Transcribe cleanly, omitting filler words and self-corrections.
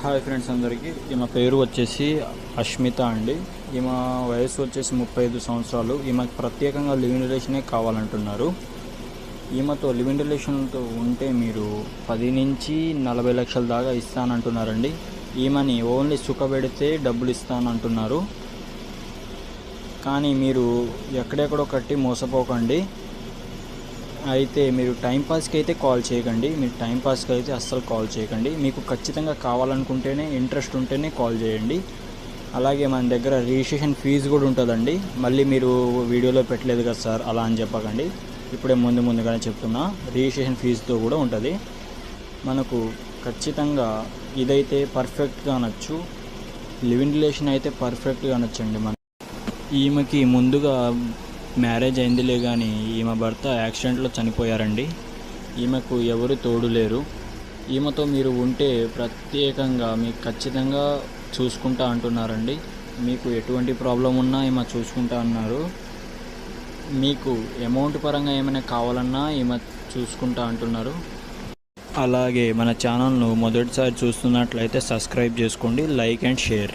Hi friends అందరికీ. ఈమె పేరు వచ్చేసి అష్మిత అండి. ఈమె వయసు వచ్చేసి 35 సంవత్సరాలు. ఈమెకు ప్రత్యేకంగా లివింగ్ రిలేషనే కావాలంటున్నారు. ఈమెతో లివింగ్ రిలేషన్తో ఉంటే మీరు 10 నుంచి 40 లక్షల దాకా ఇస్తానంటున్నారండి. ఈమెని ఓన్లీ సుఖపెడితే డబ్బులు ఇస్తానంటున్నారు. కానీ మీరు ఎక్కడెక్కడో కట్టి మోసపోకండి. అయితే మీరు టైంపాస్కి అయితే కాల్ చేయకండి. మీరు టైంపాస్కి అయితే అస్సలు కాల్ చేయకండి. మీకు ఖచ్చితంగా కావాలనుకుంటేనే, ఇంట్రెస్ట్ ఉంటేనే కాల్ చేయండి. అలాగే మన దగ్గర రిజిస్ట్రేషన్ ఫీజు కూడా ఉంటుందండి. మళ్ళీ మీరు వీడియోలో పెట్టలేదు కదా సార్ అలా అని చెప్పకండి. ఇప్పుడే ముందుగానే చెప్తున్నా, రిజిస్ట్రేషన్ ఫీజుతో కూడా ఉంటుంది. మనకు ఖచ్చితంగా ఇదైతే పర్ఫెక్ట్గా అనొచ్చు. లివింగ్ రిలేషన్ అయితే పర్ఫెక్ట్గా అనొచ్చండి. ఈమెకి ముందుగా మ్యారేజ్ అయిందిలే కానీ ఈమె భర్త యాక్సిడెంట్లో చనిపోయారండి. ఈమెకు ఎవరు తోడు లేరు. ఈమెతో మీరు ఉంటే ప్రత్యేకంగా మీకు ఖచ్చితంగా చూసుకుంటా అంటున్నారండి. మీకు ఎటువంటి ప్రాబ్లం ఉన్నా ఈమె చూసుకుంటా అన్నారు. మీకు అమౌంట్ పరంగా ఏమైనా కావాలన్నా ఈమె చూసుకుంటా అంటున్నారు. అలాగే మన ఛానల్ను మొదటిసారి చూస్తున్నట్లయితే సబ్స్క్రైబ్ చేసుకోండి, లైక్ అండ్ షేర్.